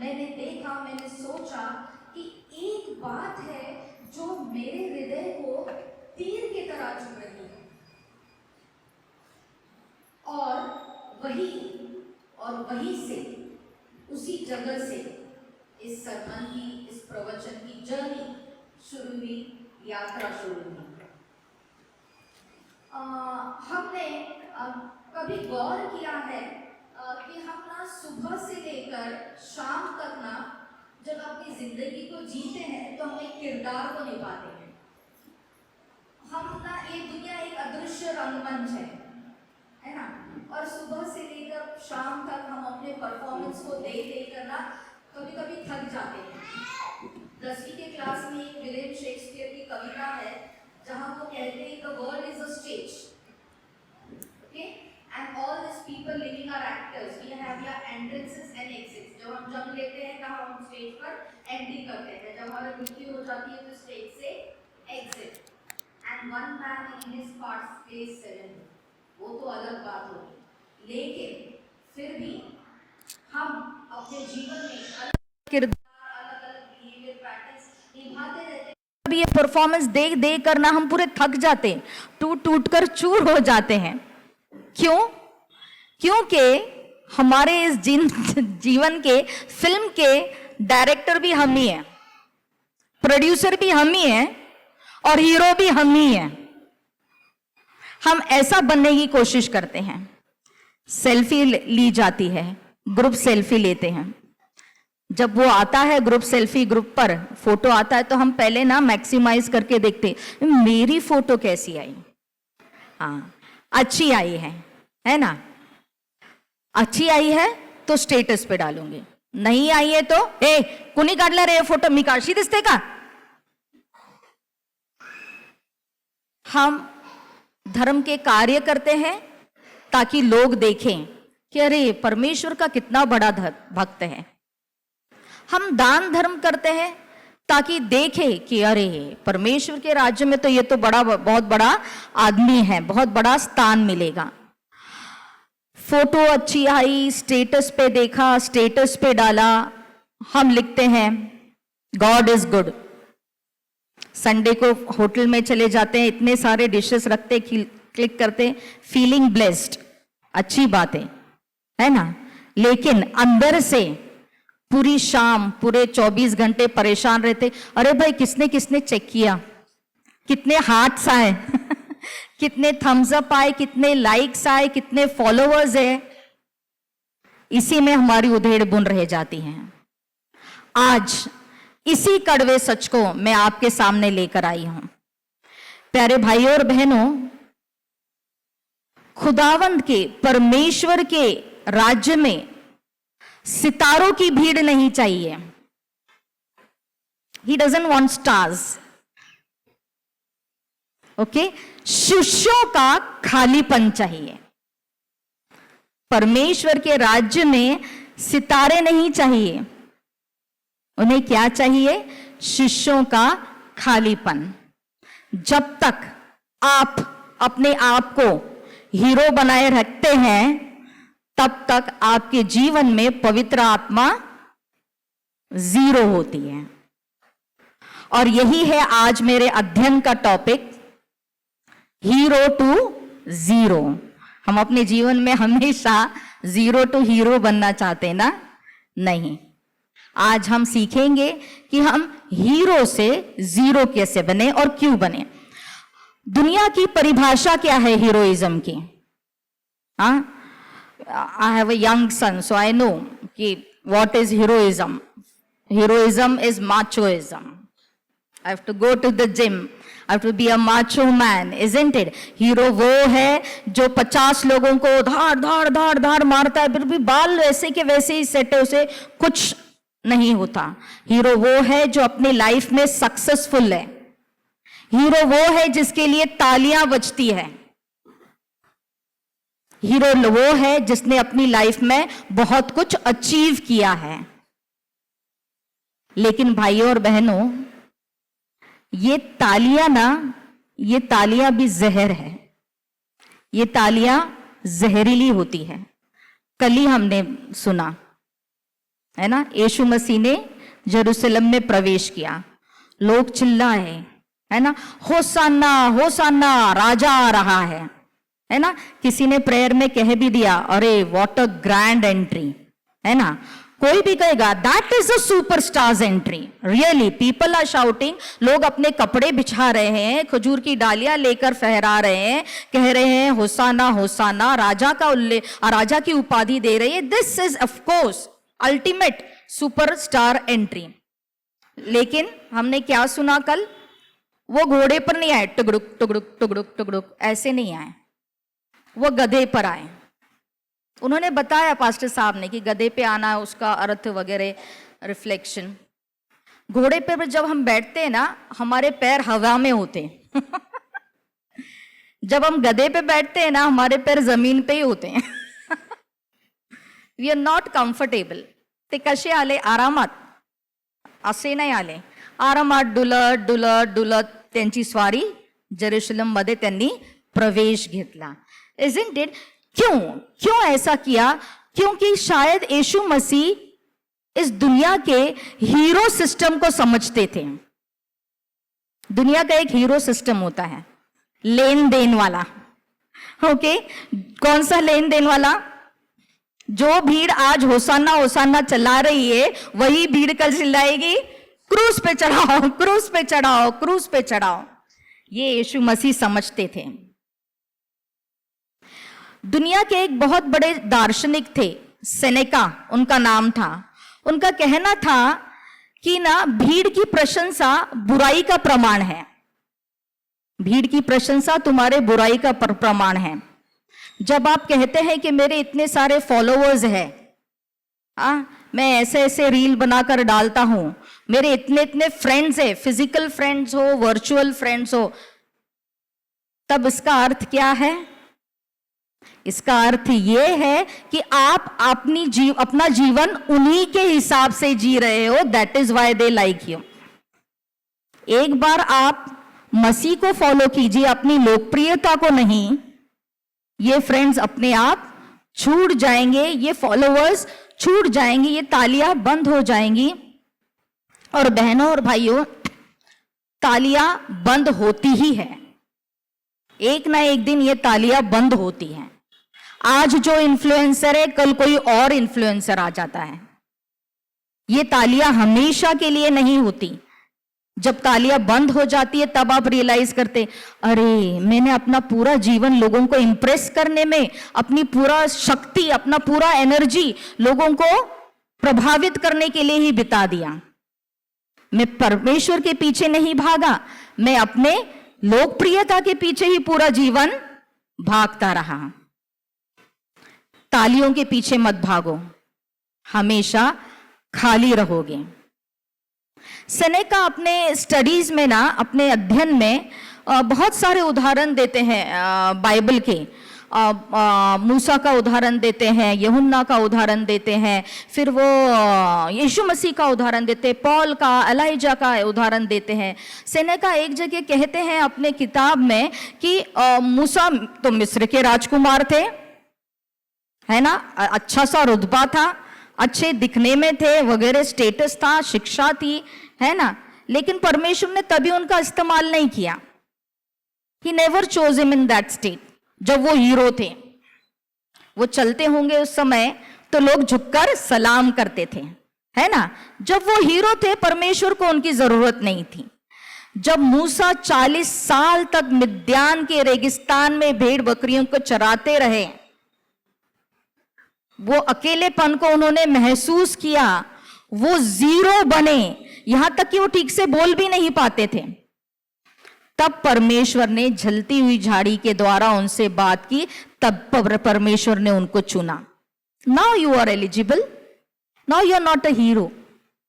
मैंने देखा, मैंने सोचा कि एक बात है जो मेरे हृदय को तीर की तरह चुभ रही है, और वही से, उसी जगह से इस सरमन की, इस प्रवचन की जर्नी शुरू हुई, यात्रा शुरू हुई। हमने कभी गौर किया है कि हम ना सुबह से लेकर शाम तक ना जब अपनी जिंदगी को जीते हैं तो हम एक किरदार को निभाते हैं। हम ना, ये दुनिया एक अदृश्य रंगमंच है ना, और सुबह से लेकर शाम तक हम अपने परफॉर्मेंस को दे कर ना कभी कभी थक जाते हैं। 10वीं के क्लास में एक विलियम शेक्सपियर की कविता है जहाँ वो कहते हैं the world is a stage, okay, and all this people living are actors, we have या एंट्रेंसेस एंड एग्जिट्स। जब हम जन्म लेते हैं तब हम स्टेज पर एंट्री करते हैं, जब हमारी मृत्यु हो जाती है तो स्टेज से exit. And one man in his parts place 7, वो तो अलग बात होगी, लेकिन फिर भी हम अपने जीवन में अलग किरदार, अलग अलग बिहेवियर पैटर्न्स निभाते रहते हैं। अब ये परफॉर्मेंस देख देख कर ना हम पूरे थक जाते हैं, टूट टूट कर चूर हो जाते हैं। क्यों? क्योंकि हमारे इस जीवन के, फिल्म के डायरेक्टर भी हम ही हैं, प्रोड्यूसर भी हम ही हैं, और हीरो भी हम ही हैं। हम ऐसा बनने की कोशिश करते हैं। सेल्फी ली जाती है, ग्रुप सेल्फी लेते हैं। जब वो आता है ग्रुप सेल्फी, ग्रुप पर फोटो आता है तो हम पहले ना मैक्सिमाइज करके देखते मेरी फोटो कैसी आई, हाँ अच्छी आई है ना, अच्छी आई है तो स्टेटस पे डालूंगी, नहीं आई है तो कुणी काढला रे फोटो, मी काढशी दिसते का। हम धर्म के कार्य करते हैं ताकि लोग देखें कि अरे परमेश्वर का कितना बड़ा भक्त है। हम दान धर्म करते हैं ताकि देखें कि अरे परमेश्वर के राज्य में तो ये तो बहुत बड़ा आदमी है, बहुत बड़ा स्थान मिलेगा। फोटो अच्छी आई, स्टेटस पे देखा, स्टेटस पे डाला, हम लिखते हैं गॉड इज गुड। संडे को होटल में चले जाते हैं, इतने सारे डिशेस रखते, क्लिक करते, फीलिंग ब्लेस्ड, अच्छी बात है ना, लेकिन अंदर से पूरी शाम, पूरे 24 घंटे परेशान रहते, अरे भाई किसने किसने चेक किया, कितने हार्ट्स आए कितने थम्स अप आए, कितने लाइक्स आए, कितने फॉलोअर्स है। इसी में हमारी उधेड़ बुन रह जाती है। आज इसी कड़वे सच को मैं आपके सामने लेकर आई हूं। प्यारे भाइयों और बहनों, खुदावंद के, परमेश्वर के राज्य में सितारों की भीड़ नहीं चाहिए। He doesn't want stars. Okay, शिष्यों का खालीपन चाहिए। परमेश्वर के राज्य में सितारे नहीं चाहिए, उन्हें क्या चाहिए? शिष्यों का खालीपन। जब तक आप अपने आप को हीरो बनाए रखते हैं तब तक आपके जीवन में पवित्र आत्मा 0 होती है। और यही है आज मेरे अध्ययन का टॉपिक, हीरो टू जीरो। हम अपने जीवन में हमेशा 0 टू हीरो बनना चाहते हैं ना? नहीं, आज हम सीखेंगे कि हम हीरो से 0 कैसे बने और क्यों बने। दुनिया की परिभाषा क्या है हीरोइज्म की? I have a young son, so I know कि what is heroism. Heroism is machoism. I have to go to the gym. I have to be a macho man, isn't it? Hero वो है जो 50 लोगों को धाड़ धाड़ धाड़ धाड़ मारता है, फिर भी बाल वैसे के वैसे ही सेट है, उसे कुछ नहीं होता। हीरो वो है जो अपनी लाइफ में सक्सेसफुल है। हीरो वो है जिसके लिए तालियां बजती है। हीरो वो है जिसने अपनी लाइफ में बहुत कुछ अचीव किया है। लेकिन भाइयों और बहनों, ये तालियां भी जहर है। ये तालियां जहरीली होती है। कल ही हमने सुना है ना, यीशु मसीह ने यरूशलेम में प्रवेश किया, लोग चिल्लाए, है ना, होसाना होसाना, राजा आ रहा है ना। किसी ने प्रेयर में कह भी दिया, अरे व्हाट अ ग्रैंड एंट्री, है ना। कोई भी कहेगा that is a superstar's entry, really people are shouting, लोग अपने कपड़े बिछा रहे हैं, खजूर की डालियां लेकर फहरा रहे हैं, कह रहे हैं होसाना होसाना, राजा का राजा की उपाधि दे रही है। This is of course ultimate superstar entry. लेकिन हमने क्या सुना कल, वो घोड़े पर नहीं आए, टुगड़ुक टुगड़ुक टुगड़ुक टुगड़ुक ऐसे नहीं आए, वो गधे पर आए। उन्होंने बताया पास्टर साहब ने कि गधे पे आना उसका अर्थ वगैरह रिफ्लेक्शन। घोड़े पे जब हम बैठते हैं ना, हमारे पैर हवा में होते हैं जब हम गधे पे बैठते हैं ना, हमारे पैर जमीन पे ही होते हैं वी आर नॉट कम्फर्टेबल। ते कसे आले, आरामात, असे नाही आले, आरामात डुलत डुलत डुलत त्यांची स्वारी जेरुसलेम मध्ये त्यांनी प्रवेश घेतला। Isn't it? क्यों ऐसा किया? क्योंकि शायद यीशु मसीह इस दुनिया के हीरो सिस्टम को समझते थे। दुनिया का एक हीरो सिस्टम होता है, लेन देन वाला। ओके, कौन सा लेन देन वाला? जो भीड़ आज होसाना होसाना चला रही है, वही भीड़ कल चिल्लाएगी क्रूस पे चढ़ाओ, क्रूस पे चढ़ाओ, क्रूस पे चढ़ाओ। ये यीशु मसीह समझते थे। दुनिया के एक बहुत बड़े दार्शनिक थे, सेनेका उनका नाम था। उनका कहना था कि ना, भीड़ की प्रशंसा बुराई का प्रमाण है, भीड़ की प्रशंसा तुम्हारे बुराई का प्रमाण है। जब आप कहते हैं कि मेरे इतने सारे फॉलोअर्स हैं, मैं ऐसे ऐसे रील बनाकर डालता हूं, मेरे इतने इतने फ्रेंड्स है, फिजिकल फ्रेंड्स हो, वर्चुअल फ्रेंड्स हो, तब इसका अर्थ क्या है? इसका अर्थ यह है कि आप अपना जीवन उन्हीं के हिसाब से जी रहे हो। That is why they like you. एक बार आप मसीह को फॉलो कीजिए, अपनी लोकप्रियता को नहीं। ये फ्रेंड्स अपने आप छूट जाएंगे, ये फॉलोअर्स छूट जाएंगे, ये तालियां बंद हो जाएंगी। और बहनों और भाइयों, तालियां बंद होती ही है, एक ना एक दिन ये तालियां बंद होती हैं। आज जो इन्फ्लुएंसर है, कल कोई और इन्फ्लुएंसर आ जाता है। ये तालियां हमेशा के लिए नहीं होती। जब तालियां बंद हो जाती है, तब आप रियलाइज करते, अरे मैंने अपना पूरा जीवन लोगों को इंप्रेस करने में, अपनी पूरा शक्ति, अपना पूरा एनर्जी लोगों को प्रभावित करने के लिए ही बिता दिया। मैं परमेश्वर के पीछे नहीं भागा, मैं अपने लोकप्रियता के पीछे ही पूरा जीवन भागता रहा। तालियों के पीछे मत भागो, हमेशा खाली रहोगे। सेनेका अपने स्टडीज में ना, अपने अध्ययन में बहुत सारे उदाहरण देते हैं बाइबल के। मूसा का उदाहरण देते हैं, यूहन्ना का उदाहरण देते हैं, फिर वो यीशु मसीह का उदाहरण देते हैं, पॉल का, एलाइजा का उदाहरण देते हैं। सेनेका एक जगह कहते हैं अपने किताब में कि मूसा तो मिस्र के राजकुमार थे, है ना, अच्छा सा रुतबा था, अच्छे दिखने में थे वगैरह, स्टेटस था, शिक्षा थी, है ना, लेकिन परमेश्वर ने तभी उनका इस्तेमाल नहीं किया। He never chose him in that state। जब वो हीरो थे, वो चलते होंगे उस समय तो लोग झुककर सलाम करते थे, है ना। जब वो हीरो थे, परमेश्वर को उनकी जरूरत नहीं थी। जब मूसा 40 साल तक मिद्यान के रेगिस्तान में भेड़ बकरियों को चराते रहे, वो अकेलेपन को उन्होंने महसूस किया, वो जीरो बने, यहां तक कि वो ठीक से बोल भी नहीं पाते थे। तब परमेश्वर ने जलती हुई झाड़ी के द्वारा उनसे बात की, तब परमेश्वर ने उनको चुना। Now you are eligible, now you are not a hero,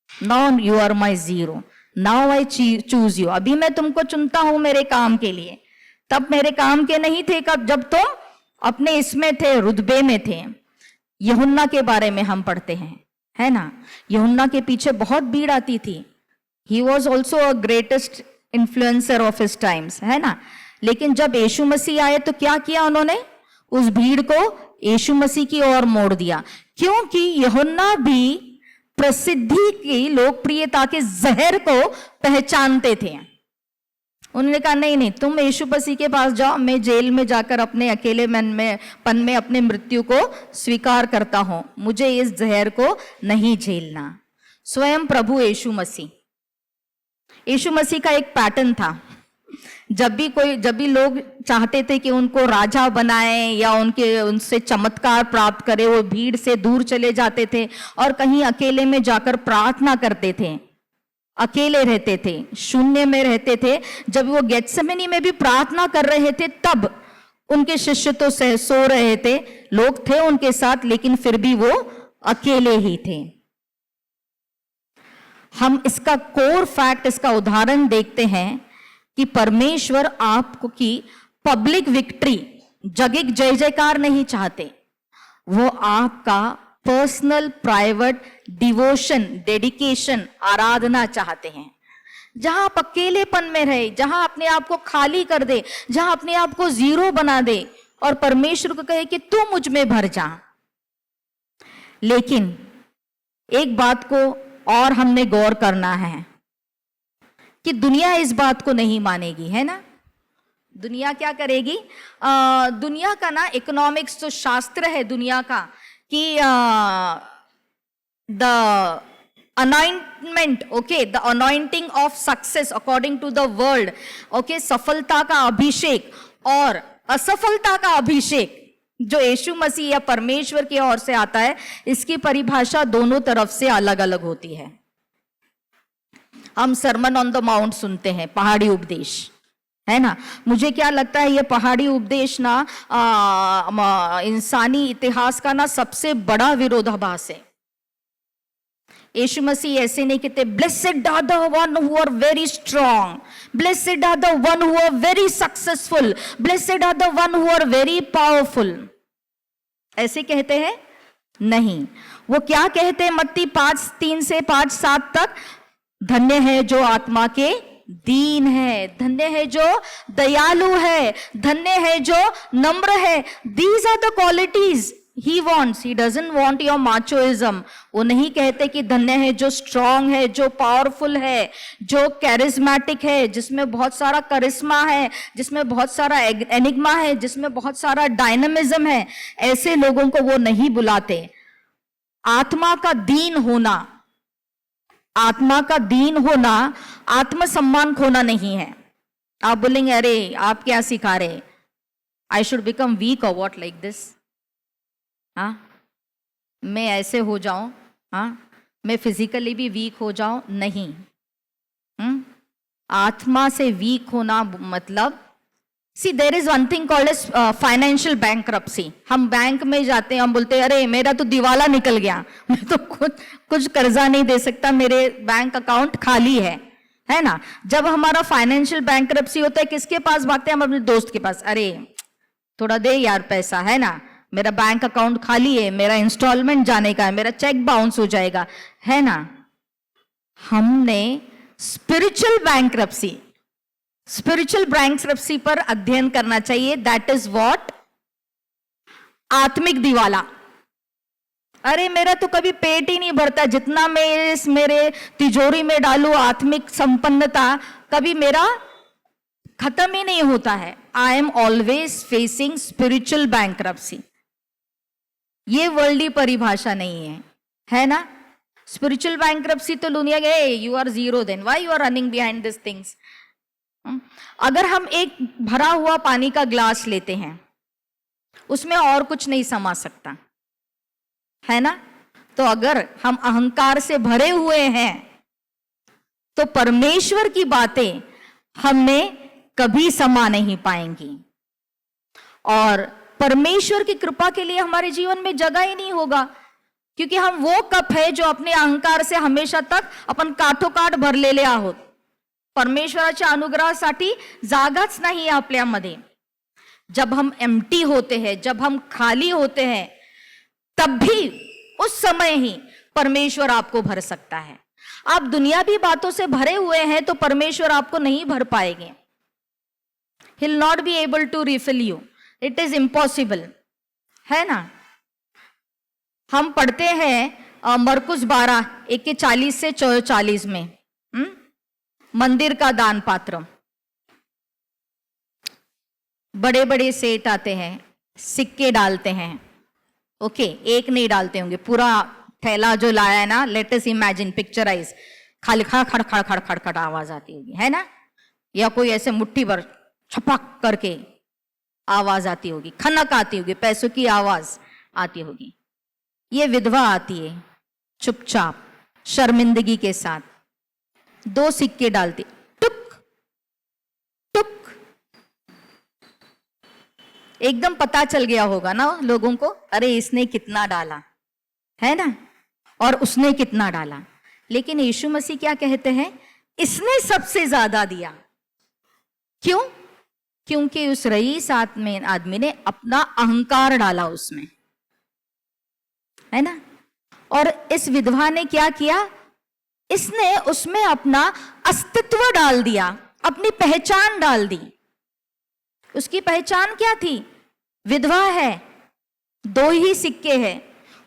now you are my zero, now I choose you. अभी मैं तुमको चुनता हूं मेरे काम के लिए, तब मेरे काम के नहीं थे, कब जब तुम अपने इसमें थे, रुतबे में थे। यूहन्ना के बारे में हम पढ़ते हैं, है ना, यूहन्ना के पीछे बहुत भीड़ आती थी। He was also a greatest influencer of his times, है ना। लेकिन जब यीशु मसीह आए तो क्या किया उन्होंने? उस भीड़ को यीशु मसीह की ओर मोड़ दिया, क्योंकि यूहन्ना भी प्रसिद्धि की, लोकप्रियता के जहर को पहचानते थे। उन्होंने कहा नहीं नहीं, तुम यीशु मसीह के पास जाओ, मैं जेल में जाकर अपने अकेले पन में अपने मृत्यु को स्वीकार करता हूं, मुझे इस जहर को नहीं झेलना। स्वयं प्रभु यीशु मसीह का एक पैटर्न था। जब भी लोग चाहते थे कि उनको राजा बनाए या उनसे चमत्कार प्राप्त करे, वो भीड़ से दूर चले जाते थे और कहीं अकेले में जाकर प्रार्थना करते थे, अकेले रहते थे, शून्य में रहते थे। जब वो गेत्सेमनी में भी प्रार्थना कर रहे थे तब उनके शिष्य तो सो रहे थे, लोग थे उनके साथ, लेकिन फिर भी वो अकेले ही थे। हम इसका कोर फैक्ट, इसका उदाहरण देखते हैं कि परमेश्वर आपको की पब्लिक विक्ट्री, जगिक जय जयकार नहीं चाहते, वो आपका पर्सनल प्राइवेट डिवोशन, डेडिकेशन, आराधना चाहते हैं। जहां आप अकेलेपन में रहे, जहां अपने आप को खाली कर दे, जहां अपने आप को जीरो बना दे और परमेश्वर को कहे कि तू मुझ में भर जा। लेकिन एक बात को और हमने गौर करना है कि दुनिया इस बात को नहीं मानेगी, है ना। दुनिया क्या करेगी? दुनिया का ना इकोनॉमिक्स जो शास्त्र है दुनिया का, कि the anointment, okay, the anointing of success according to the world, okay, सफलता का अभिषेक और असफलता का अभिषेक जो यीशु मसीह या परमेश्वर की ओर से आता है, इसकी परिभाषा दोनों तरफ से अलग अलग होती है। हम सरमन ऑन द माउंट सुनते हैं, पहाड़ी उपदेश, है ना। मुझे क्या लगता है ये पहाड़ी उपदेश ना इंसानी इतिहास का ना सबसे बड़ा विरोधाभास है। यीशु मसीह ऐसे नहीं कहते blessed are the one who are very strong, blessed are the one who are very successful, blessed are the one who are very powerful, ऐसे कहते हैं नहीं। वो क्या कहते हैं मत्ती 5:3 से 5:7 तक? धन्य है जो आत्मा के दीन है, धन्य है जो दयालु है, धन्य है जो नम्र है। These are the qualities he wants, he doesn't want your machoism. वो नहीं कहते कि धन्य है जो स्ट्रांग है, जो पावरफुल है, जो कैरिज्मेटिक है, जिसमें बहुत सारा करिश्मा है, जिसमें बहुत सारा एनिग्मा है, जिसमें बहुत सारा डायनामिज्म है। ऐसे लोगों को वो नहीं बुलाते। आत्मा का दीन होना, आत्मा का दीन होना आत्मसम्मान खोना नहीं है। आप बोलेंगे अरे आप क्या सिखा रहे, आई शुड बिकम वीक और व्हाट लाइक दिस, हाँ मैं ऐसे हो जाऊं, हाँ मैं फिजिकली भी वीक हो जाऊं, नहीं। आत्मा से वीक होना मतलब, see there is one thing called as financial bankruptcy. हम बैंक में जाते हैं, हम बोलते हैं अरे मेरा तो दिवाला निकल गया, मैं तो कुछ कर्जा नहीं दे सकता, मेरे बैंक अकाउंट खाली है ना। जब हमारा फाइनेंशियल बैंक्रप्सी होता है किसके पास भागते हैं? हम अपने दोस्त के पास, अरे थोड़ा दे यार पैसा, है ना, मेरा बैंक अकाउंट खाली है, मेरा इंस्टॉलमेंट जाने का है, मेरा चेक बाउंस हो जाएगा, है ना। हमने स्पिरिचुअल बैंक्रप्सी पर अध्ययन करना चाहिए। That is what? आत्मिक दिवाला। अरे मेरा तो कभी पेट ही नहीं भरता, जितना मैं इस मेरे तिजोरी में डालू आत्मिक संपन्नता, कभी मेरा खत्म ही नहीं होता है। I am always facing spiritual bankruptcy. ये वर्ल्डी परिभाषा नहीं है ना। स्पिरिचुअल बैंक्रप्सी तो दुनिया गए, you are zero, then why you are running behind this things. अगर हम एक भरा हुआ पानी का ग्लास लेते हैं, उसमें और कुछ नहीं समा सकता, है ना। तो अगर हम अहंकार से भरे हुए हैं तो परमेश्वर की बातें हमें कभी समा नहीं पाएंगी, और परमेश्वर की कृपा के लिए हमारे जीवन में जगह ही नहीं होगा, क्योंकि हम वो कप है जो अपने अहंकार से हमेशा तक आपण काठोकाठ भरलेले आहोत। परमेश्वराच्या अनुग्रहासाठी जागाच नाही आपल्यामध्ये। जब हम एम्प्टी होते हैं, जब हम खाली होते हैं, तब भी उस समय ही परमेश्वर आपको भर सकता है। आप दुनियावी बातों से भरे हुए हैं तो परमेश्वर आपको नहीं भर पाएंगे। He will not be able to refill you. It is impossible, है ना। हम पढ़ते हैं मरकुस 12 1 से 40 में मंदिर का दान पात्र। बड़े बड़े सेठ आते हैं, सिक्के डालते हैं, ओके, एक नहीं डालते होंगे, पूरा थैला जो लाया है ना, लेट अस इमेजिन, पिक्चराइज, खाली खड़ खड़ खड़ खड़ खड़ खड़ आवाज आती होगी, है ना, या कोई ऐसे मुट्ठी भर छपक करके आवाज आती होगी, खनक आती होगी, पैसों की आवाज आती होगी। ये विधवा आती है चुपचाप शर्मिंदगी के साथ, 2 सिक्के डालती, टुक टुक, एकदम पता चल गया होगा ना लोगों को, अरे इसने कितना डाला, है ना, और उसने कितना डाला। लेकिन यीशु मसीह क्या कहते हैं, इसने सबसे ज्यादा दिया। क्यों? क्योंकि उस रईस आदमी ने अपना अहंकार डाला उसमें, है ना। और इस विधवा ने क्या किया, इसने उसमें अपना अस्तित्व डाल दिया, अपनी पहचान डाल दी। उसकी पहचान क्या थी, विधवा है, 2 ही सिक्के हैं,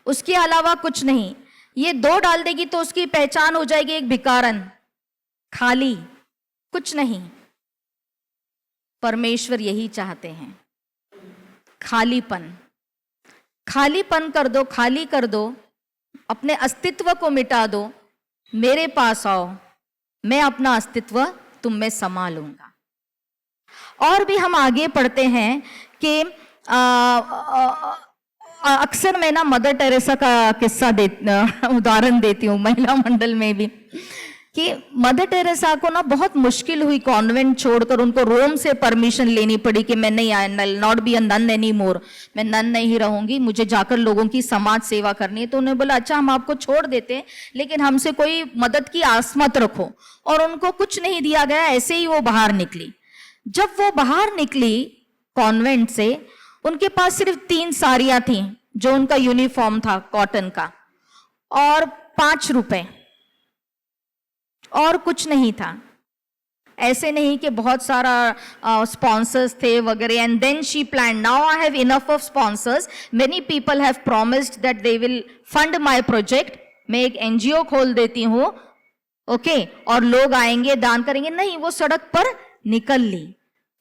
उसके अलावा कुछ नहीं। ये 2 डाल देगी तो उसकी पहचान हो जाएगी एक भिखारन, खाली, कुछ नहीं। परमेश्वर यही चाहते हैं, खालीपन, खालीपन कर दो, खाली कर दो, अपने अस्तित्व को मिटा दो, मेरे पास आओ, मैं अपना अस्तित्व तुम में समा लूंगा। और भी हम आगे पढ़ते हैं कि अक्सर मैं ना मदर टेरेसा का किस्सा उदाहरण देती हूँ महिला मंडल में भी, कि मदर टेरेसा को ना बहुत मुश्किल हुई कॉन्वेंट छोड़कर, उनको रोम से परमिशन लेनी पड़ी कि मैं नहीं, I will not be a nun any more, मैं नन नहीं रहूंगी, मुझे जाकर लोगों की समाज सेवा करनी है। तो उन्होंने बोला अच्छा हम आपको छोड़ देते हैं, लेकिन हमसे कोई मदद की आस मत रखो। और उनको कुछ नहीं दिया गया, ऐसे ही वो बाहर निकली। जब वो बाहर निकली कॉन्वेंट से, उनके पास सिर्फ 3 साड़ियां थी जो उनका यूनिफॉर्म था कॉटन का, और 5 रुपए, और कुछ नहीं था। ऐसे नहीं कि बहुत सारा स्पॉन्सर्स थे वगैरह। And then she plan, now I have enough of sponsors, many people have promised that they will fund my project, मैं एक एनजीओ खोल देती हूँ, ओके, और लोग आएंगे दान करेंगे। नहीं, वो सड़क पर निकल ली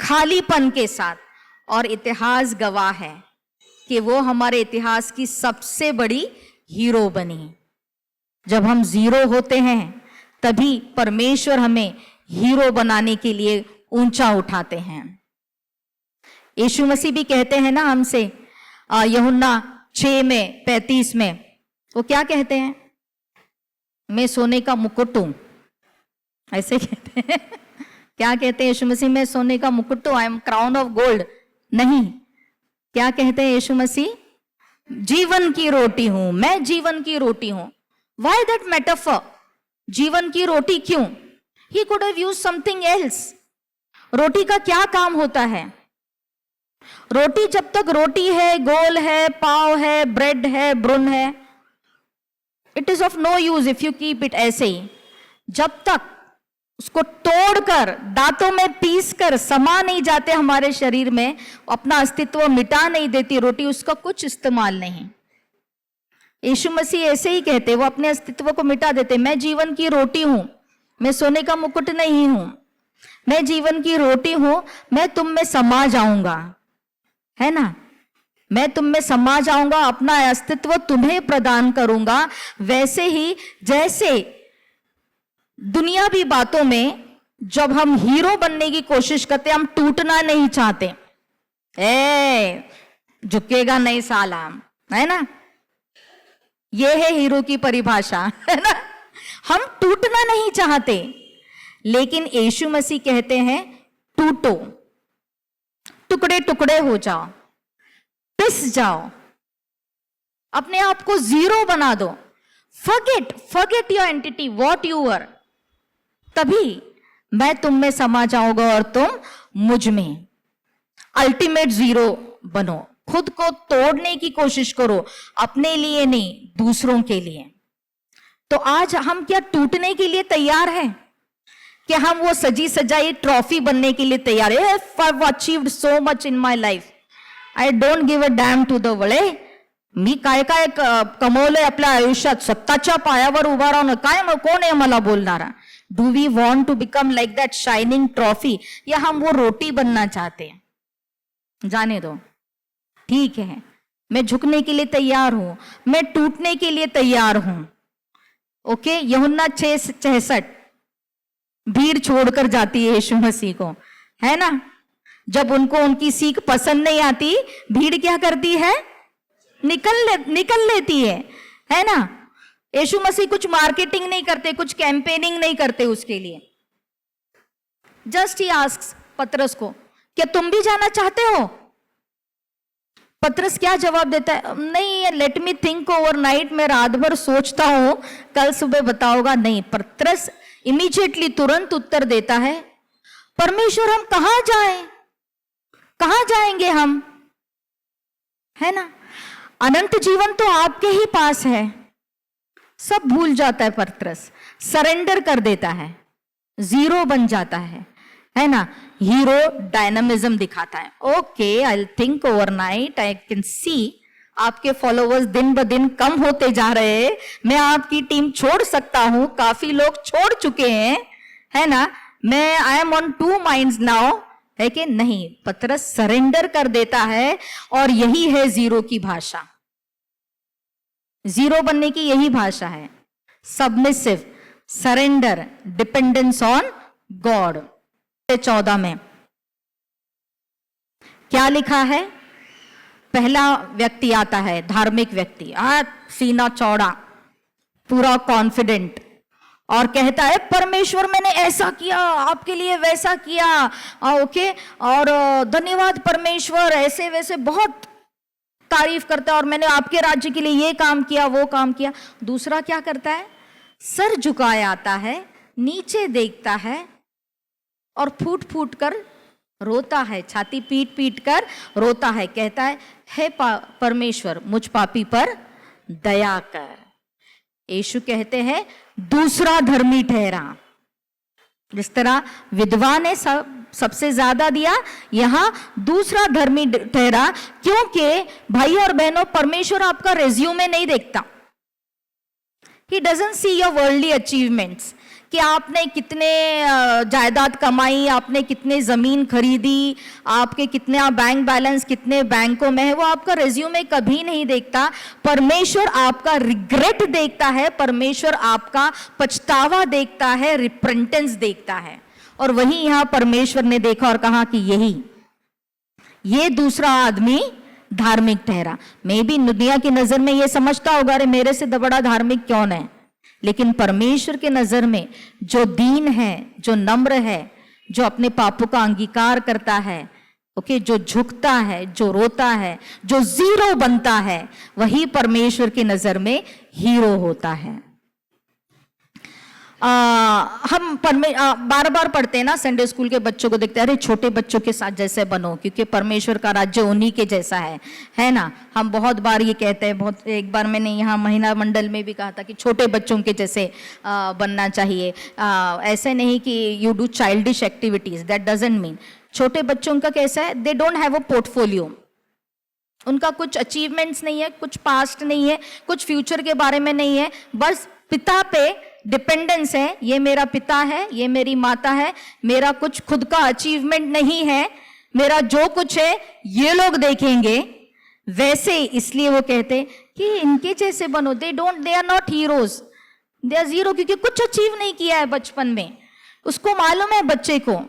खालीपन के साथ। और इतिहास गवाह है कि वो हमारे इतिहास की सबसे बड़ी हीरो बनी। जब हम जीरो होते हैं तभी परमेश्वर हमें हीरो बनाने के लिए ऊंचा उठाते हैं। यीशु मसीह भी कहते हैं ना हमसे, यूहन्ना 6:35 में, वो क्या कहते हैं, मैं सोने का मुकुट हूं, ऐसे कहते हैं। क्या कहते हैं यीशु मसीह, मैं सोने का मुकुट हूं, I am crown of gold. नहीं, क्या कहते हैं यीशु मसीह, जीवन की रोटी हूं, मैं जीवन की रोटी हूं। व्हाई दैट मेटाफर, जीवन की रोटी क्यों? He could have used something else. रोटी का क्या काम होता है? रोटी जब तक रोटी है, गोल है, पाव है, ब्रेड है, ब्रुन है, it is of no use if you keep it ऐसे ही। जब तक उसको तोड़कर दांतों में पीसकर समा नहीं जाते हमारे शरीर में, अपना अस्तित्व मिटा नहीं देती रोटी, उसका कुछ इस्तेमाल नहीं। यीशु मसीह ऐसे ही कहते, वो अपने अस्तित्व को मिटा देते। मैं जीवन की रोटी हूं, मैं सोने का मुकुट नहीं हूं, मैं जीवन की रोटी हूं, मैं तुम में समा जाऊंगा, है ना, मैं तुम में समा जाऊंगा, अपना अस्तित्व तुम्हें प्रदान करूंगा। वैसे ही जैसे दुनियावी बातों में जब हम हीरो बनने की कोशिश करते, हम टूटना नहीं चाहते, झुकेगा नहीं साला, है ना, ये है हीरो की परिभाषा, है ना, हम टूटना नहीं चाहते। लेकिन यीशु मसीह कहते हैं टूटो, टुकड़े टुकड़े हो जाओ, पिस जाओ, अपने आप को जीरो बना दो, forget your entity, what you were, तभी मैं तुम में समा जाऊंगा और तुम मुझ में। अल्टीमेट जीरो बनो, खुद को तोड़ने की कोशिश करो, अपने लिए नहीं, दूसरों के लिए। तो आज हम क्या टूटने के लिए तैयार हैं? कि हम वो सजी सजाई ट्रॉफी बनने के लिए तैयार है? I've achieved so much in my life, I don't give a damn to the world, मी काय काय कमवलंय आपल्या आयुष्यात, सत्ताच्या पायावर उभा राहणं, काय कोण आहे मला बोलणारा? Do we want to become like that shining trophy, या हम वो रोटी बनना चाहते हैं? जाने दो, ठीक है, मैं झुकने के लिए तैयार हूं, मैं टूटने के लिए तैयार हूं। ओके, यूहन्ना 6:66, भीड़ छोड़कर जाती है यीशु मसीह को, है ना? जब उनको उनकी सीख पसंद नहीं आती, भीड़ क्या करती है? निकल लेती है ना? यीशु मसीह कुछ मार्केटिंग नहीं करते, कुछ कैंपेनिंग नहीं करते उसके लिए। जस्ट ही आस्क्स पतरस को, क्या तुम भी जाना चाहते हो? पतरस क्या जवाब देता है? नहीं, लेट मी थिंक ओवरनाइट, मैं रात भर सोचता हूं, कल सुबह बताओगा। नहीं, पतरस इमीडिएटली तुरंत उत्तर देता है, परमेश्वर हम कहां जाएं? कहां जाएंगे हम? है ना? अनंत जीवन तो आपके ही पास है। सब भूल जाता है पतरस, सरेंडर कर देता है, जीरो बन जाता है ना? हीरो डायनामिज्म दिखाता है। Okay, I will think overnight, I can see आपके फॉलोवर्स दिन ब दिन कम होते जा रहे हैं, मैं आपकी टीम छोड़ सकता हूं, काफी लोग छोड़ चुके हैं, है ना? मैं I am on 2 minds now, है कि नहीं? पतरस सरेंडर कर देता है, और यही है जीरो की भाषा। जीरो बनने की यही भाषा है, submissive, surrender, dependence on God. 14 में क्या लिखा है? पहला व्यक्ति आता है, धार्मिक व्यक्ति, सीना चौड़ा, पूरा कॉन्फिडेंट, और कहता है परमेश्वर मैंने ऐसा किया, आपके लिए वैसा किया, ओके, और धन्यवाद परमेश्वर, ऐसे वैसे बहुत तारीफ करता है, और मैंने आपके राज्य के लिए ये काम किया, वो काम किया। दूसरा क्या करता है? सर झुकाए आता है, नीचे देखता है, और फूट फूट कर रोता है, छाती पीट पीट कर रोता है, कहता है हे परमेश्वर, मुझ पापी पर दया कर। यीशु कहते हैं दूसरा धर्मी ठहरा। जिस तरह विधवा ने सबसे ज्यादा दिया, यहां दूसरा धर्मी ठहरा, क्योंकि भाई और बहनों, परमेश्वर आपका रेज्यूमे नहीं देखता। He doesn't see your worldly achievements, कि आपने कितने जायदाद कमाई, आपने कितने जमीन खरीदी, आपके कितना बैंक बैलेंस कितने बैंकों में है, वो आपका रेज्यूमे कभी नहीं देखता। परमेश्वर आपका रिग्रेट देखता है, परमेश्वर आपका पछतावा देखता है, रिपेंटेंस देखता है। और वही यहां परमेश्वर ने देखा और कहा कि ये दूसरा आदमी धार्मिक ठहरा। मैं भी दुनिया की नजर में ये समझता होगा, अरे मेरे से बड़ा धार्मिक कौन है? लेकिन परमेश्वर के नजर में जो दीन है, जो नम्र है, जो अपने पापों का अंगीकार करता है, ओके, जो झुकता है, जो रोता है, जो जीरो बनता है, वही परमेश्वर की नजर में हीरो होता है। हम बार बार पढ़ते हैं ना, संडे स्कूल के बच्चों को देखते हैं, अरे छोटे बच्चों के साथ जैसे बनो, क्योंकि परमेश्वर का राज्य उन्हीं के जैसा है ना? हम बहुत बार ये कहते हैं, एक बार मैंने यहाँ महिला मंडल में भी कहा था कि छोटे बच्चों के जैसे बनना चाहिए। ऐसे नहीं कि you do childish activities, that doesn't mean. छोटे बच्चों का कैसा है? They don't have a portfolio, उनका कुछ अचीवमेंट्स नहीं है, कुछ पास्ट नहीं है, कुछ फ्यूचर के बारे में नहीं है, बस पिता पे डिपेंडेंस है। ये मेरा पिता है, ये मेरी माता है, मेरा कुछ खुद का अचीवमेंट नहीं है, मेरा जो कुछ है ये लोग देखेंगे। वैसे इसलिए वो कहते कि इनके जैसे बनो। They are not heroes, they are zero, क्योंकि कुछ अचीव नहीं किया है बचपन में। उसको मालूम है बच्चे को,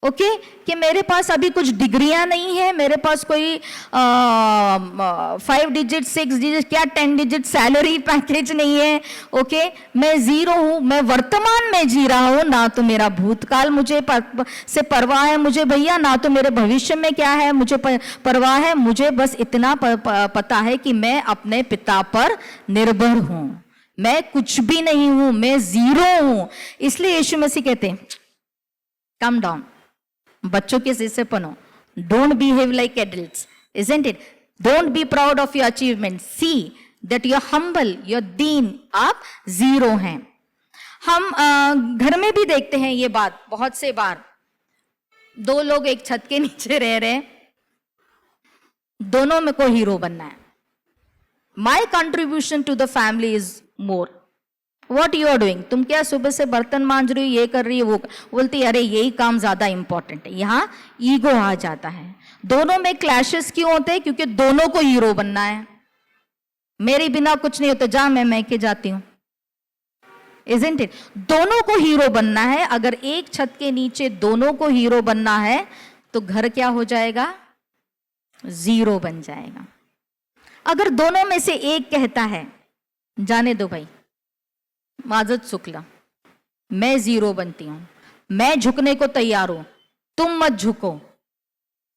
ओके, कि मेरे पास अभी कुछ डिग्रियां नहीं है, मेरे पास कोई 5 डिजिट 6 डिजिट क्या 10 डिजिट सैलरी पैकेज नहीं है, ओके, मैं जीरो हूं, मैं वर्तमान में जी रहा हूं, ना तो मेरा भूतकाल मुझे से परवाह है मुझे भैया, ना तो मेरे भविष्य में क्या है मुझे परवाह है। मुझे बस इतना पता है कि मैं अपने पिता पर निर्भर हूं, मैं कुछ भी नहीं हूं, मैं जीरो हूं। इसलिए यीशु मसीह कहते हैं कम डाउन, बच्चों के जैसे बनो, don't behave like adults, isn't it? Don't be proud of your achievement, see that you are humble, you are दीन, आप जीरो हैं। हम घर में भी देखते हैं ये बात बहुत से बार। 2 लोग एक छत के नीचे रह रहे हैं, दोनों में को हीरो बनना है, my contribution to the family is more. What you are doing, तुम क्या सुबह से बर्तन मांज रही हो, ये कर रही है, वो बोलती अरे यही काम ज्यादा इंपॉर्टेंट है. यहाँ ईगो आ जाता है. दोनों में क्लैशेस क्यों होते हैं? क्योंकि दोनों को हीरो बनना है. मेरे बिना कुछ नहीं होता, जा मैं मैके जाती हूं. Isn't it? दोनों को हीरो बनना है. अगर एक छत के नीचे दोनों को हीरो बनना है तो घर क्या हो जाएगा? जीरो बन जाएगा. अगर दोनों में से एक कहता है जाने दो भाई, माझच चुकलं, मैं जीरो बनती हूं, मैं झुकने को तैयार हूं, तुम मत झुको,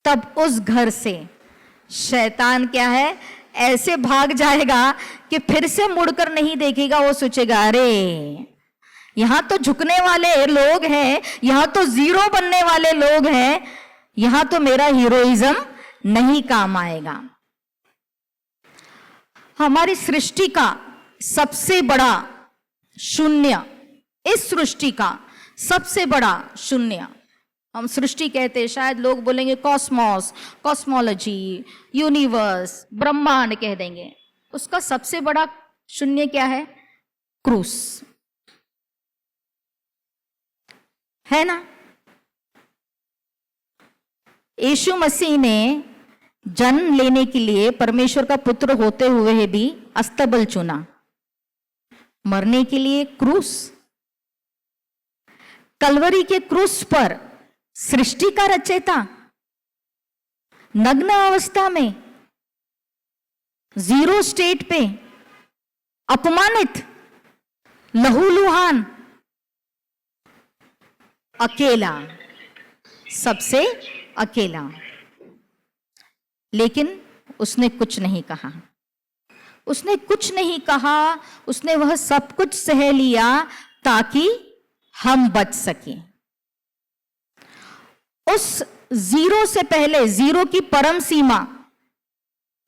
तब उस घर से शैतान क्या है, ऐसे भाग जाएगा कि फिर से मुड़कर नहीं देखेगा. वो सोचेगा अरे यहां तो झुकने वाले लोग हैं, यहां तो जीरो बनने वाले लोग हैं, यहां तो मेरा हीरोइज्म नहीं काम आएगा. हमारी सृष्टि का सबसे बड़ा शून्य, इस सृष्टि का सबसे बड़ा शून्य, हम सृष्टि कहते हैं, शायद लोग बोलेंगे कॉस्मोस, कॉस्मोलॉजी, यूनिवर्स, ब्रह्मांड कह देंगे. उसका सबसे बड़ा शून्य क्या है? क्रूस, है ना. यीशु मसीह ने जन्म लेने के लिए परमेश्वर का पुत्र होते हुए भी अस्तबल चुना, मरने के लिए क्रूस. कलवरी के क्रूस पर सृष्टि का रचयिता नग्न अवस्था में, जीरो स्टेट पे, अपमानित, लहूलुहान, अकेला, सबसे अकेला. लेकिन उसने कुछ नहीं कहा, उसने कुछ नहीं कहा. उसने वह सब कुछ सह लिया ताकि हम बच सकें. उस जीरो से पहले, जीरो की परम सीमा,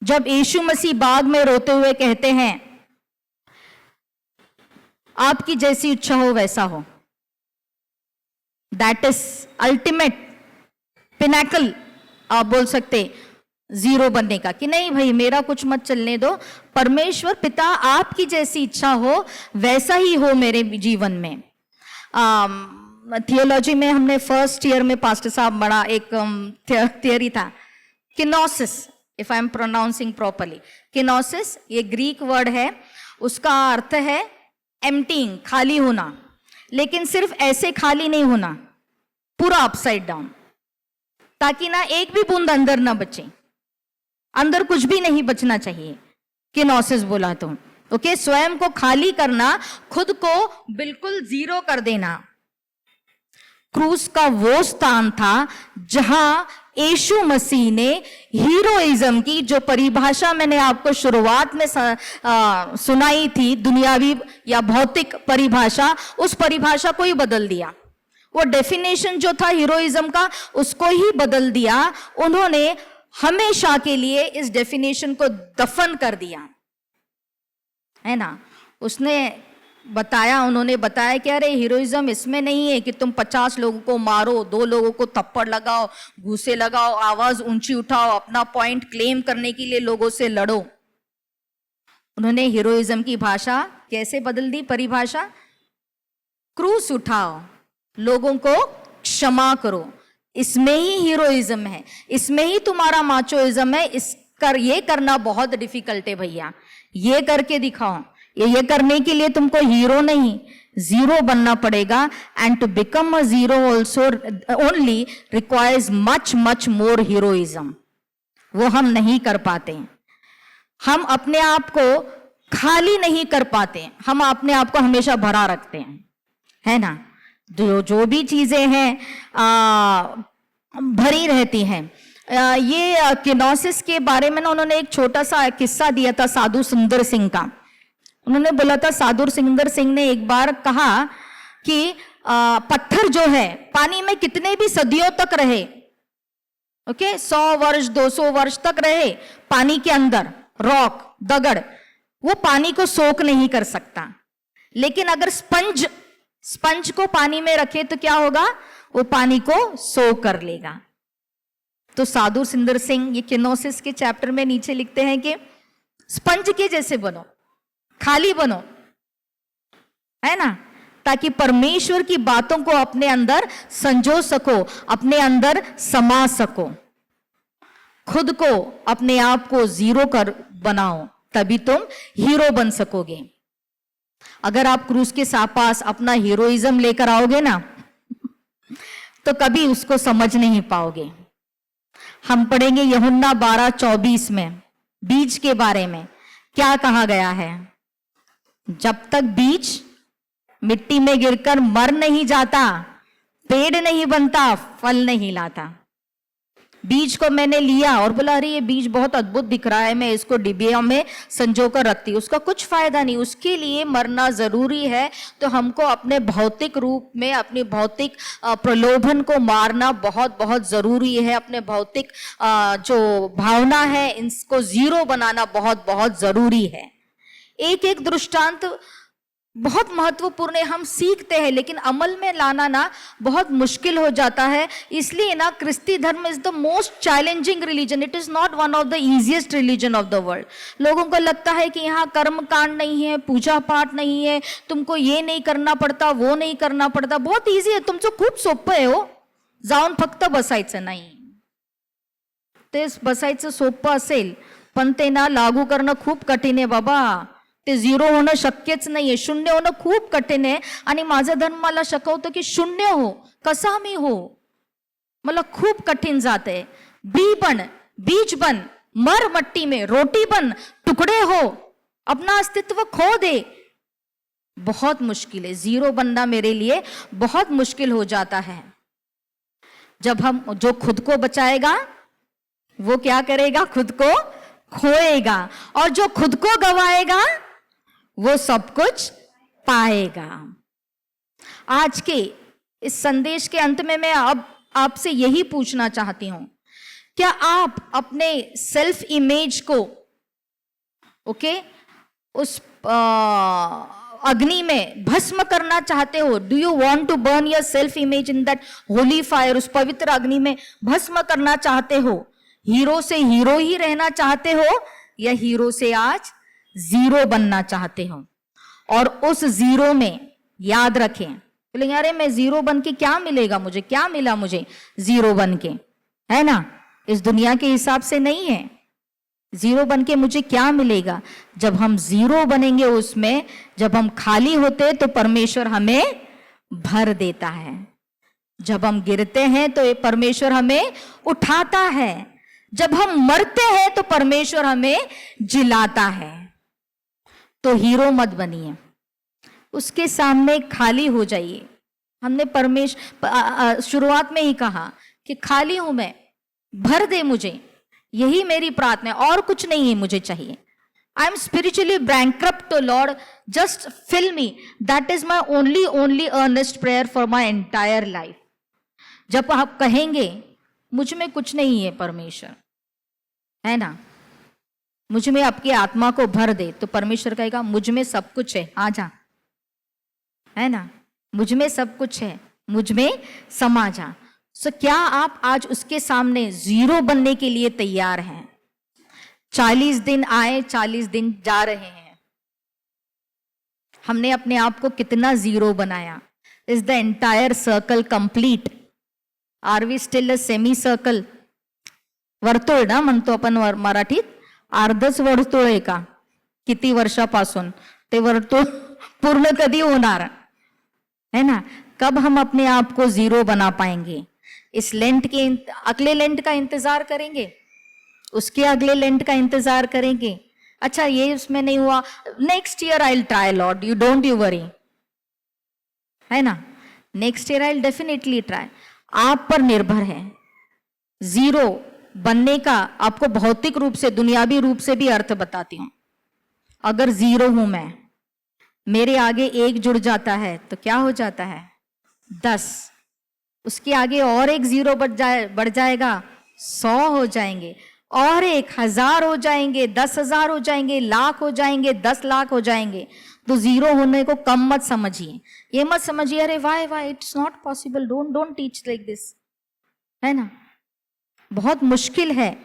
जब यीशु मसीह बाग में रोते हुए कहते हैं आपकी जैसी इच्छा हो वैसा हो, दैट इज अल्टीमेट पिनाकल, आप बोल सकते जीरो बनने का, कि नहीं भाई मेरा कुछ मत चलने दो, परमेश्वर पिता आपकी जैसी इच्छा हो वैसा ही हो मेरे जीवन में. थियोलॉजी में हमने फर्स्ट ईयर में पास्टर साहब बड़ा एक थियोरी था, kenosis, if I am pronouncing properly. Kenosis ये ग्रीक वर्ड है, उसका अर्थ है एम्प्टीइंग, खाली होना. लेकिन सिर्फ ऐसे खाली नहीं होना, पूरा अपसाइड डाउन, ताकि ना एक भी बूंद अंदर ना बचे, अंदर कुछ भी नहीं बचना चाहिए. किनोसिस बोला तो ओके, स्वयं को खाली करना, खुद को बिल्कुल जीरो कर देना. क्रूस का वो स्थान था जहां यीशु मसीह ने हीरोइज्म की जो परिभाषा मैंने आपको शुरुआत में सुनाई थी, दुनियावी या भौतिक परिभाषा, उस परिभाषा को ही बदल दिया. वो डेफिनेशन जो था हीरोइज्म का, उसको ही बदल दिया. उन्होंने हमेशा के लिए इस डेफिनेशन को दफन कर दिया, है ना. उसने बताया, उन्होंने बताया कि अरे हीरोइज्म इसमें नहीं है कि तुम 50 लोगों को मारो, 2 लोगों को थप्पड़ लगाओ, घूसे लगाओ, आवाज ऊंची उठाओ, अपना पॉइंट क्लेम करने के लिए लोगों से लड़ो. उन्होंने हीरोइज्म की भाषा कैसे बदल दी, परिभाषा, क्रूस उठाओ, लोगों को क्षमा करो, इसमें ही हीरोइज्म है, इसमें ही तुम्हारा माचोइज्म है. ये करना बहुत डिफिकल्ट है भैया, ये करके दिखाओ. ये करने के लिए तुमको हीरो नहीं जीरो बनना पड़ेगा. And to become a zero also only requires much much more heroism. वो हम नहीं कर पाते. हम अपने आप को खाली नहीं कर पाते, हम अपने आप को हमेशा भरा रखते हैं, है ना. जो भी चीजें हैं भरी रहती हैं. ये किनोसिस के बारे में ना उन्होंने एक छोटा सा किस्सा दिया था साधु सुंदर सिंह का. उन्होंने बोला था, साधु सुंदर सिंह ने एक बार कहा कि पत्थर जो है पानी में कितने भी सदियों तक रहे, ओके, 100 वर्ष 200 वर्ष तक रहे पानी के अंदर, रॉक, दगड़, वो पानी को सोख नहीं कर सकता. लेकिन अगर स्पंज को पानी में रखे तो क्या होगा, वो पानी को सोख कर लेगा. तो साधु सुंदर सिंह ये किनोसिस के चैप्टर में नीचे लिखते हैं कि स्पंज के जैसे बनो, खाली बनो, है ना, ताकि परमेश्वर की बातों को अपने अंदर संजो सको, अपने अंदर समा सको। खुद को, अपने आप को जीरो कर बनाओ, तभी तुम हीरो बन सकोगे। अगर आप क्रूस के पास अपना हीरोइज्म लेकर आओगे ना, तो कभी उसको समझ नहीं पाओगे। हम पढ़ेंगे यूहन्ना 12:24 में बीज के बारे में क्या कहा गया है। जब तक बीज मिट्टी में गिरकर मर नहीं जाता, पेड़ नहीं बनता, फल नहीं लाता। बीज को मैंने लिया और बोला अरे ये बीज बहुत अद्भुत दिख रहा है, मैं इसको डिबिया में संजो कर रखती हूँ, उसका कुछ फायदा नहीं। उसके लिए मरना जरूरी है। तो हमको अपने भौतिक रूप में, अपनी भौतिक प्रलोभन को मारना बहुत बहुत जरूरी है। अपने भौतिक जो भावना है, इसको जीरो बनाना बहुत बहुत जरूरी है। एक एक दृष्टांत बहुत महत्वपूर्ण है, हम सीखते हैं लेकिन अमल में लाना ना बहुत मुश्किल हो जाता है। इसलिए ना क्रिस्ती धर्म is the most challenging religion, it is not one of the easiest religion of the world. लोगों को लगता है कि यहाँ कर्म कांड नहीं है, पूजा पाठ नहीं है, तुमको ये नहीं करना पड़ता, वो नहीं करना पड़ता, बहुत ईजी है, तुमचं खूप सोपं आहे हो, जाऊन फक्त बसायचं नाही। ते बसायचं सोपं असेल पण ते ना लागू करणं खूप कठीण आहे बाबा। ते झिरो होणं शक्यच नाहीये, शून्य होणं खूप कठीण आहे। आणि माझा धर्म मला शिकवतो की शून्य हो, कसा मी हो, मला खूप कठीण जाते। बीज बन, मर मट्टी में, रोटी बन, टुकड़े हो, अपना अस्तित्व खो दे। बहुत मुश्किल है, जीरो बनना मेरे लिए बहुत मुश्किल हो जाता है। जब हम, जो खुद को बचाएगा वो क्या करेगा, खुद को खोएगा, और जो खुद को गवाएगा वो सब कुछ पाएगा। आज के इस संदेश के अंत में मैं अब आपसे यही पूछना चाहती हूं, क्या आप अपने सेल्फ इमेज को उस अग्नि में भस्म करना चाहते हो? Do you want to burn your self image in that holy fire? उस पवित्र अग्नि में भस्म करना चाहते हो? हीरो से हीरो ही रहना चाहते हो या हीरो से आज जीरो बनना चाहते हो? और उस जीरो में याद रखें, बोलेंगे अरे मैं जीरो बन के क्या मिलेगा मुझे, क्या मिला मुझे जीरो बन के, है ना? इस दुनिया के हिसाब से नहीं है। जीरो बन के मुझे क्या मिलेगा? जब हम जीरो बनेंगे उसमें, जब हम खाली होते तो परमेश्वर हमें भर देता है। जब हम गिरते हैं तो परमेश्वर हमें उठाता है। जब हम मरते हैं तो परमेश्वर हमें जिलाता है। तो हीरो मत बनिए, उसके सामने खाली हो जाइए। हमने परमेश्वर शुरुआत में ही कहा कि खाली हूं मैं, भर दे मुझे, यही मेरी प्रार्थना है, और कुछ नहीं है मुझे चाहिए। I am spiritually bankrupt to Lord, just fill me, that is my only earnest prayer for my entire life. जब आप कहेंगे मुझ में कुछ नहीं है परमेश्वर, है ना, मुझ में आपकी आत्मा को भर दे, तो परमेश्वर कहेगा मुझ में सब कुछ है, आ जा, है ना, मुझ में सब कुछ है, मुझ में समा जा। सो क्या आप आज उसके सामने जीरो बनने के लिए तैयार हैं? 40 दिन आए, 40 दिन जा रहे हैं, हमने अपने आप को कितना जीरो बनाया? Is the entire circle complete? Are we still a semi circle? वर्तुळ ना म्हणतो आपण मराठीत, अर्धच वर्तुळ आहे का? किती वर्षापासून ते वर्तुळ पूर्ण कधी होणार, है ना? कब हम अपने आप को जीरो बना पाएंगे? इस लेंट के अगले लेंट का इंतजार करेंगे, उसके अगले लेंट का इंतजार करेंगे। अच्छा ये उसमें नहीं हुआ, next year I will try Lord, you don't you worry, है ना, next year I will definitely try. आप पर निर्भर है। जीरो बनने का आपको भौतिक रूप से, दुनियावी रूप से भी अर्थ बताती हूं। अगर जीरो हूं मैं, मेरे आगे एक जुड़ जाता है तो क्या हो जाता है? 10, उसके आगे और एक जीरो बढ़ जाएगा, 100 हो जाएंगे, और 1000 हो जाएंगे, 10,000 हो जाएंगे, लाख हो जाएंगे, 10 लाख हो जाएंगे। तो जीरो होने को कम मत समझिए, ये मत समझिए अरे why it's not possible, don't teach like this, है ना। बहुत मुश्किल है,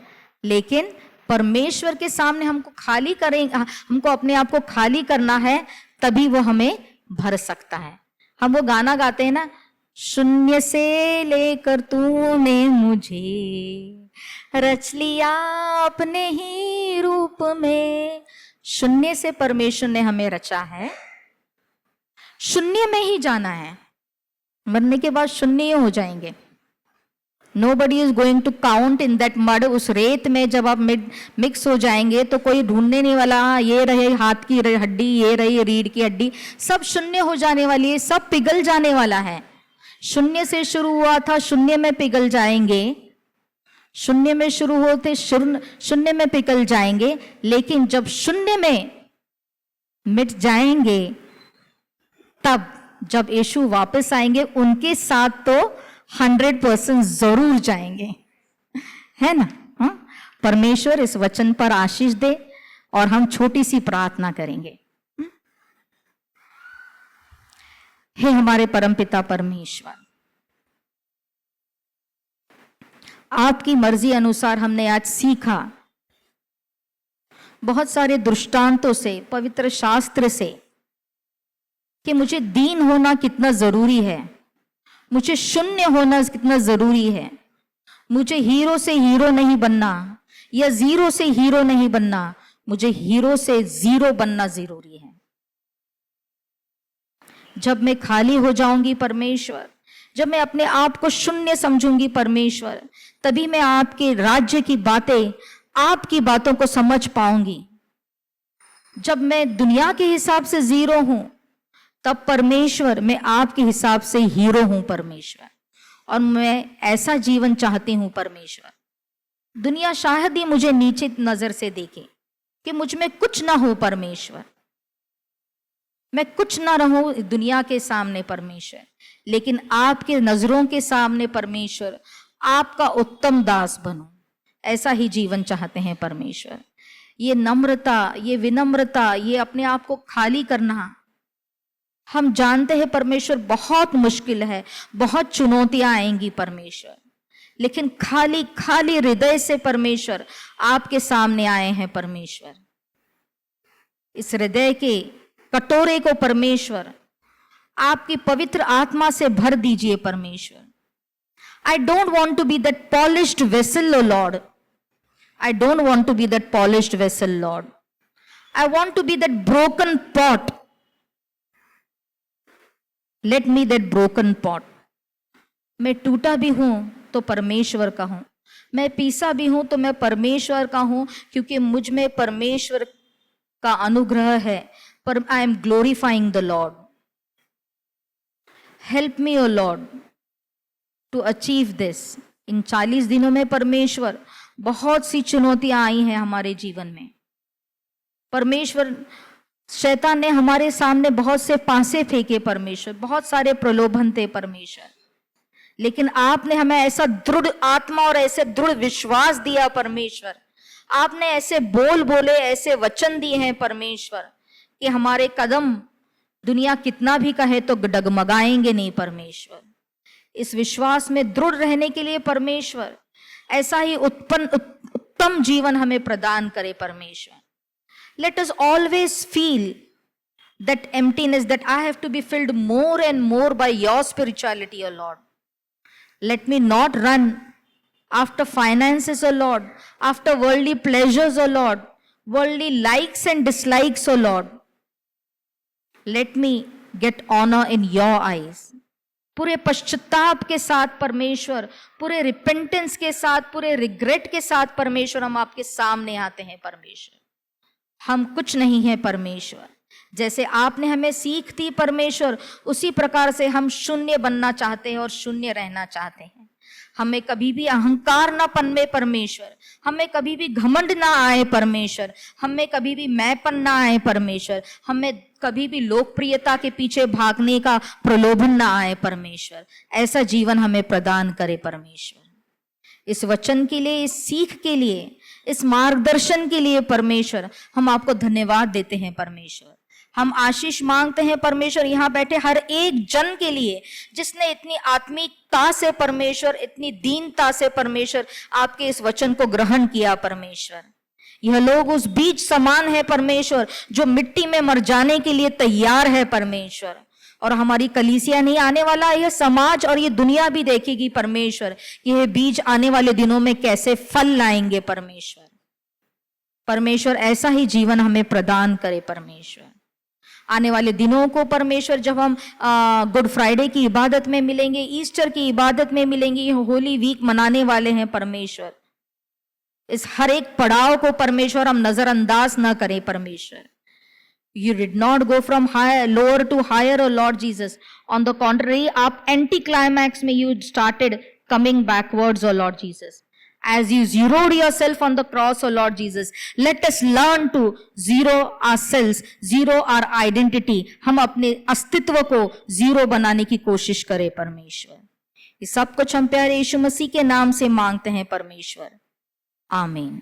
लेकिन परमेश्वर के सामने हमको खाली करें, हमको अपने आप को खाली करना है, तभी वो हमें भर सकता है। हम वो गाना गाते हैं ना, शून्य से लेकर तूने मुझे रच लिया अपने ही रूप में। शून्य से परमेश्वर ने हमें रचा है, शून्य में ही जाना है। मरने के बाद शून्य ही हो जाएंगे। Nobody is going to count in that mud। उस रेत में जब आप मिक्स हो जाएंगे तो कोई ढूंढने नहीं वाला, ये रहे हाथ की हड्डी, ये रही रीढ़ की हड्डी, सब शून्य हो जाने वाली है, सब पिघल जाने वाला है। शून्य से शुरू हुआ था, शून्य में पिघल जाएंगे, शून्य में शुरू होते शून्य में पिघल जाएंगे। लेकिन जब शून्य में मिट जाएंगे, तब जब यीशु वापस आएंगे, उनके साथ तो 100% जरूर जाएंगे, है ना। हाँ, परमेश्वर इस वचन पर आशीष दे। और हम छोटी सी प्रार्थना करेंगे। हे हमारे परमपिता परमेश्वर, आपकी मर्जी अनुसार हमने आज सीखा बहुत सारे दृष्टांतों से, पवित्र शास्त्र से, कि मुझे दीन होना कितना जरूरी है, मुझे शून्य होना कितना जरूरी है, मुझे हीरो से हीरो नहीं बनना या जीरो से हीरो नहीं बनना, मुझे हीरो से जीरो बनना जरूरी है। जब मैं खाली हो जाऊंगी परमेश्वर, जब मैं अपने आप को शून्य समझूंगी परमेश्वर, तभी मैं आपके राज्य की बातें, आपकी बातों को समझ पाऊंगी। जब मैं दुनिया के हिसाब से जीरो हूं, तब परमेश्वर मैं आपके हिसाब से हीरो हूं परमेश्वर। और मैं ऐसा जीवन चाहती हूं परमेश्वर। दुनिया शायद ही मुझे नीचे नजर से देखे कि मुझ में कुछ ना हो परमेश्वर, मैं कुछ ना रहूं दुनिया के सामने परमेश्वर, लेकिन आपके नजरों के सामने परमेश्वर आपका उत्तम दास बनूं। ऐसा ही जीवन चाहते हैं परमेश्वर। ये नम्रता, ये विनम्रता, ये अपने आप को खाली करना, हम जानते हैं परमेश्वर बहुत मुश्किल है, बहुत चुनौतियां आएंगी परमेश्वर, लेकिन खाली खाली हृदय से परमेश्वर आपके सामने आए हैं परमेश्वर। इस हृदय के कटोरे को परमेश्वर आपकी पवित्र आत्मा से भर दीजिए परमेश्वर। I don't want to be that polished vessel, O Lord. I don't want to be that polished vessel, Lord. I want to be that broken pot. Let me that broken pot. मैं टूटा भी हूं तो परमेश्वर का हूं, मैं पीसा भी हूं तो मैं परमेश्वर का हूं, क्योंकि मुझ में परमेश्वर का अनुग्रह है। पर I am glorifying the Lord. Help me, O Lord, to achieve this. इन 40 दिनों में परमेश्वर बहुत सी चुनौतियां आई हैं हमारे जीवन में परमेश्वर। शैतान ने हमारे सामने बहुत से पासे फेंके परमेश्वर, बहुत सारे प्रलोभन थे परमेश्वर, लेकिन आपने हमें ऐसा दृढ़ आत्मा और ऐसे दृढ़ विश्वास दिया परमेश्वर। आपने ऐसे बोल बोले, ऐसे वचन दिए हैं परमेश्वर कि हमारे कदम दुनिया कितना भी कहे तो डगमगाएंगे नहीं परमेश्वर। इस विश्वास में दृढ़ रहने के लिए परमेश्वर ऐसा ही उत्तम जीवन हमें प्रदान करे परमेश्वर। Let us always feel that emptiness, that I have to be filled more and more by your spirituality, O Lord. Let me not run after finances, O Lord, after worldly pleasures, O Lord, worldly likes and dislikes, O Lord. Let me get honor in your eyes. पूरे पश्चाताप के साथ परमेश्वर, पूरे repentance के साथ, पूरे regret के साथ परमेश्वर हम आपके सामने आते हैं परमेश्वर। हम कुछ नहीं है परमेश्वर, जैसे आपने हमें सीख दी परमेश्वर, उसी प्रकार से हम शून्य बनना चाहते हैं और शून्य रहना चाहते हैं। हमें कभी भी अहंकार ना पनमे परमेश्वर, हमें कभी भी घमंड ना आए परमेश्वर, हमें कभी भी मैंपन ना आए परमेश्वर, हमें कभी भी लोकप्रियता के पीछे भागने का प्रलोभन ना आए परमेश्वर। ऐसा जीवन हमें प्रदान करे परमेश्वर। इस वचन के लिए, इस सीख के लिए, इस मार्गदर्शन के लिए परमेश्वर हम आपको धन्यवाद देते हैं परमेश्वर। हम आशीष मांगते हैं परमेश्वर यहाँ बैठे हर एक जन के लिए, जिसने इतनी आत्मिकता से परमेश्वर, इतनी दीनता से परमेश्वर आपके इस वचन को ग्रहण किया परमेश्वर। यह लोग उस बीज समान है परमेश्वर, जो मिट्टी में मर जाने के लिए तैयार है परमेश्वर। और हमारी कलीसिया नहीं, आने वाला यह समाज और ये दुनिया भी देखेगी परमेश्वर कि यह बीज आने वाले दिनों में कैसे फल लाएंगे परमेश्वर। परमेश्वर ऐसा ही जीवन हमें प्रदान करे परमेश्वर। आने वाले दिनों को परमेश्वर, जब हम गुड फ्राइडे की इबादत में मिलेंगे, ईस्टर की इबादत में मिलेंगे, ये होली वीक मनाने वाले हैं परमेश्वर, इस हर एक पड़ाव को परमेश्वर हम नजरअंदाज न करें परमेश्वर। You did not go from higher, lower to higher, oh Lord Jesus. On the contrary, आप एंटी क्लाइमैक्स में you started coming backwards, oh Lord Jesus. As you zeroed yourself on the cross, oh Lord Jesus, let us learn to zero ourselves, zero our identity. हम अपने अस्तित्व को zero बनाने की कोशिश करें परमेश्वर। ये सब कुछ हम प्यारे यीशु मसीह के नाम से मांगते हैं परमेश्वर, आमीन।